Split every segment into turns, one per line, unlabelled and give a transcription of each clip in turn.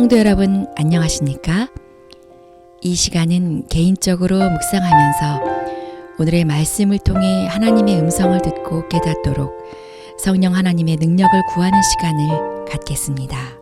성도 여러분 안녕하십니까? 이 시간은 개인적으로 묵상하면서 오늘의 말씀을 통해 하나님의 음성을 듣고 깨닫도록 성령 하나님의 능력을 구하는 시간을 갖겠습니다.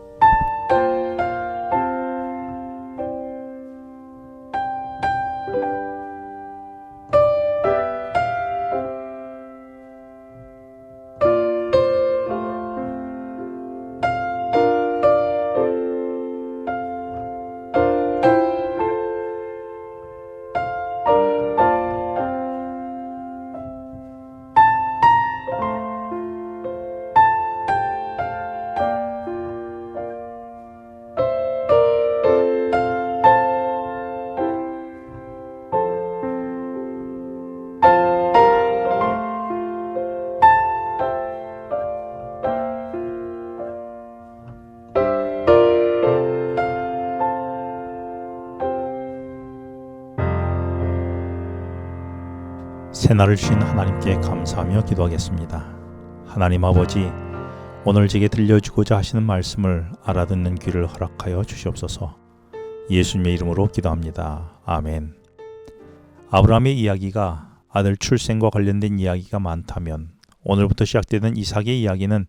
새날을 주신 하나님께 감사하며 기도하겠습니다. 하나님 아버지, 오늘 제게 들려주고자 하시는 말씀을 알아듣는 귀를 허락하여 주시옵소서. 예수님의 이름으로 기도합니다. 아멘. 아브라함의 이야기가 아들 출생과 관련된 이야기가 많다면 오늘부터 시작되는 이삭의 이야기는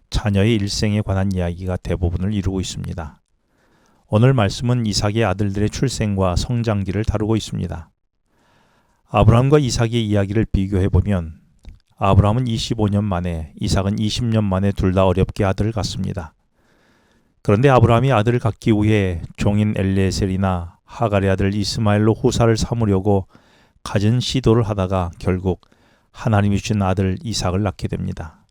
자녀의 일생에 관한 이야기가 대부분을 이루고 있습니다. 오늘 말씀은 이삭의 아들들의 출생과 성장기를 다루고 있습니다. 아브라함과 이삭의 이야기를 비교해보면 아브라함은 25년 만에, 이삭은 20년 만에 둘 다 어렵게 아들을 갖습니다. 그런데 아브라함이 아들을 갖기 위해 종인 엘리에셀이나 하갈의 아들 이스마엘로 후사를 삼으려고 갖은 시도를 하다가 결국 하나님이 주신 아들 이삭을 낳게 됩니다.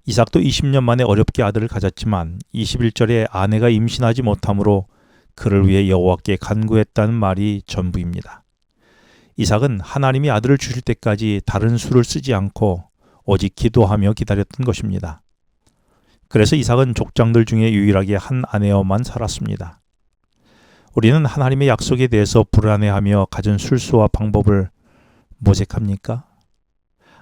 이삭도 20년 만에 어렵게 아들을 가졌지만 21절에 아내가 임신하지 못하므로 그를 위해 여호와께 간구했다는 말이 전부입니다. 이삭은 하나님이 아들을 주실 때까지 다른 수를 쓰지 않고 오직 기도하며 기다렸던 것입니다. 그래서 이삭은 족장들 중에 유일하게 한 아내와만 살았습니다. 우리는 하나님의 약속에 대해서 불안해하며 가진 술수와 방법을 모색합니까?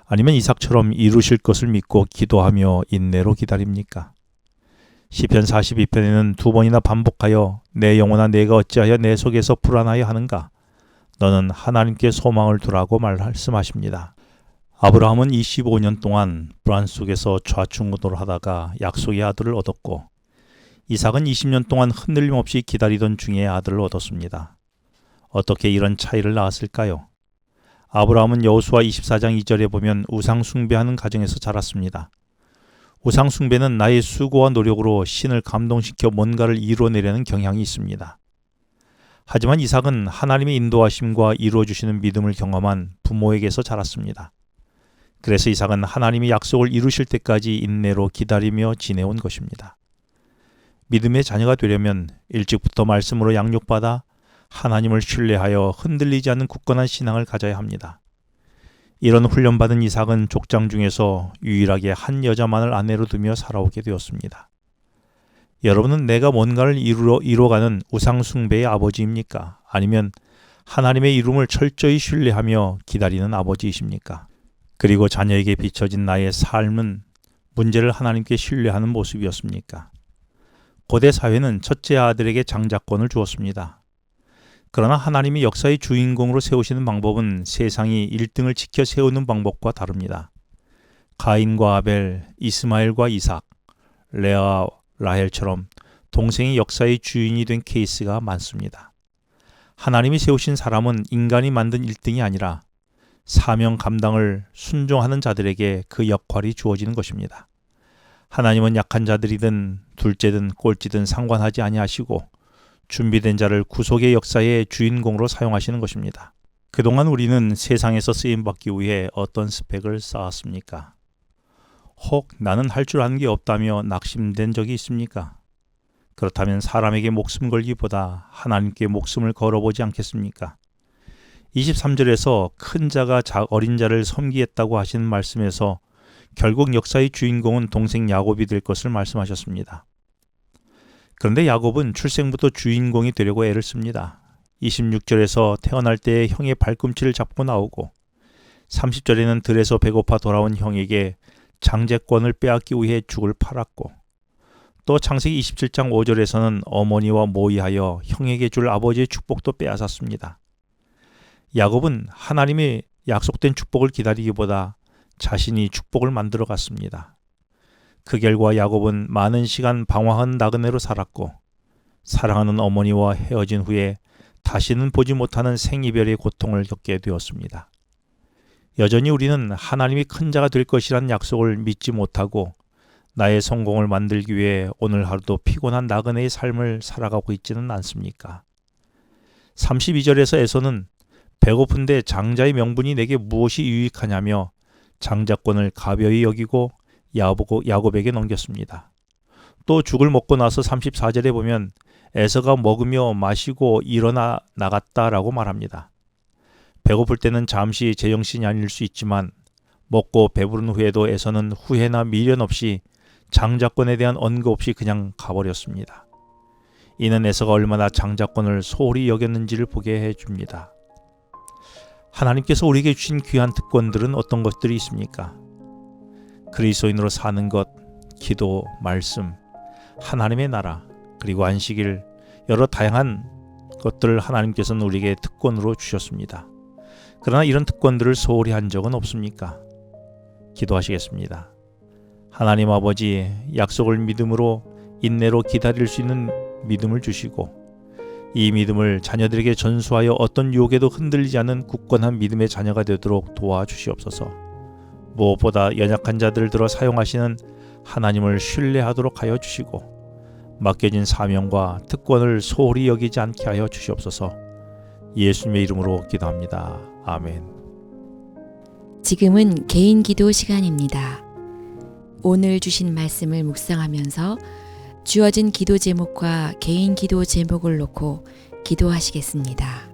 아니면 이삭처럼 이루실 것을 믿고 기도하며 인내로 기다립니까? 시편 42편에는 두 번이나 반복하여 내 영혼아 내가 어찌하여 내 속에서 불안하여 하는가? 너는 하나님께 소망을 두라고 말씀하십니다. 아브라함은 25년 동안 불안 속에서 좌충우돌 하다가 약속의 아들을 얻었고 이삭은 20년 동안 흔들림 없이 기다리던 중에 아들을 얻었습니다. 어떻게 이런 차이를 낳았을까요? 아브라함은 여호수아 24장 2절에 보면 우상 숭배하는 가정에서 자랐습니다. 우상 숭배는 나의 수고와 노력으로 신을 감동시켜 뭔가를 이루어내려는 경향이 있습니다. 하지만 이삭은 하나님의 인도하심과 이루어주시는 믿음을 경험한 부모에게서 자랐습니다. 그래서 이삭은 하나님이 약속을 이루실 때까지 인내로 기다리며 지내온 것입니다. 믿음의 자녀가 되려면 일찍부터 말씀으로 양육받아 하나님을 신뢰하여 흔들리지 않는 굳건한 신앙을 가져야 합니다. 이런 훈련받은 이삭은 족장 중에서 유일하게 한 여자만을 아내로 두며 살아오게 되었습니다. 여러분은 내가 뭔가를 이루어가는 우상숭배의 아버지입니까? 아니면 하나님의 이름을 철저히 신뢰하며 기다리는 아버지이십니까? 그리고 자녀에게 비춰진 나의 삶은 문제를 하나님께 신뢰하는 모습이었습니까? 고대 사회는 첫째 아들에게 장자권을 주었습니다. 그러나 하나님이 역사의 주인공으로 세우시는 방법은 세상이 1등을 지켜 세우는 방법과 다릅니다. 가인과 아벨, 이스마엘과 이삭, 레아와 라헬처럼 동생이 역사의 주인이 된 케이스가 많습니다. 하나님이 세우신 사람은 인간이 만든 1등이 아니라 사명 감당을 순종하는 자들에게 그 역할이 주어지는 것입니다. 하나님은 약한 자들이든 둘째든 꼴찌든 상관하지 아니하시고 준비된 자를 구속의 역사의 주인공으로 사용하시는 것입니다. 그동안 우리는 세상에서 쓰임받기 위해 어떤 스펙을 쌓았습니까? 혹 나는 할 줄 아는 게 없다며 낙심된 적이 있습니까? 그렇다면 사람에게 목숨 걸기보다 하나님께 목숨을 걸어보지 않겠습니까? 23절에서 큰 자가 어린 자를 섬기겠다고 하시는 말씀에서 결국 역사의 주인공은 동생 야곱이 될 것을 말씀하셨습니다. 그런데 야곱은 출생부터 주인공이 되려고 애를 씁니다. 26절에서 태어날 때 형의 발꿈치를 잡고 나오고 30절에는 들에서 배고파 돌아온 형에게 장제권을 빼앗기 위해 죽을 팔았고 또 창세기 27장 5절에서는 어머니와 모의하여 형에게 줄 아버지의 축복도 빼앗았습니다. 야곱은 하나님의 약속된 축복을 기다리기보다 자신이 축복을 만들어 갔습니다. 그 결과 야곱은 많은 시간 방황한 나그네로 살았고 사랑하는 어머니와 헤어진 후에 다시는 보지 못하는 생이별의 고통을 겪게 되었습니다. 여전히 우리는 하나님이 큰 자가 될 것이란 약속을 믿지 못하고 나의 성공을 만들기 위해 오늘 하루도 피곤한 나그네의 삶을 살아가고 있지는 않습니까? 32절에서 에서는 배고픈데 장자의 명분이 내게 무엇이 유익하냐며 장자권을 가벼이 여기고 야곱에게 넘겼습니다. 또 죽을 먹고 나서 34절에 보면 에서가 먹으며 마시고 일어나 나갔다라고 말합니다. 배고플 때는 잠시 제정신이 아닐 수 있지만 먹고 배부른 후에도 에서는 후회나 미련 없이 장자권에 대한 언급 없이 그냥 가버렸습니다. 이는 에서가 얼마나 장자권을 소홀히 여겼는지를 보게 해줍니다. 하나님께서 우리에게 주신 귀한 특권들은 어떤 것들이 있습니까? 그리스도인으로 사는 것, 기도, 말씀, 하나님의 나라, 그리고 안식일, 여러 다양한 것들을 하나님께서는 우리에게 특권으로 주셨습니다. 그러나 이런 특권들을 소홀히 한 적은 없습니까? 기도하시겠습니다. 하나님 아버지, 약속을 믿음으로 인내로 기다릴 수 있는 믿음을 주시고 이 믿음을 자녀들에게 전수하여 어떤 유혹에도 흔들리지 않는 굳건한 믿음의 자녀가 되도록 도와주시옵소서. 무엇보다 연약한 자들을 들어 사용하시는 하나님을 신뢰하도록 하여 주시고 맡겨진 사명과 특권을 소홀히 여기지 않게 하여 주시옵소서. 예수님의 이름으로 기도합니다. 아멘.
지금은 개인 기도 시간입니다. 오늘 주신 말씀을 묵상하면서 주어진 기도 제목과 개인 기도 제목을 놓고 기도하시겠습니다.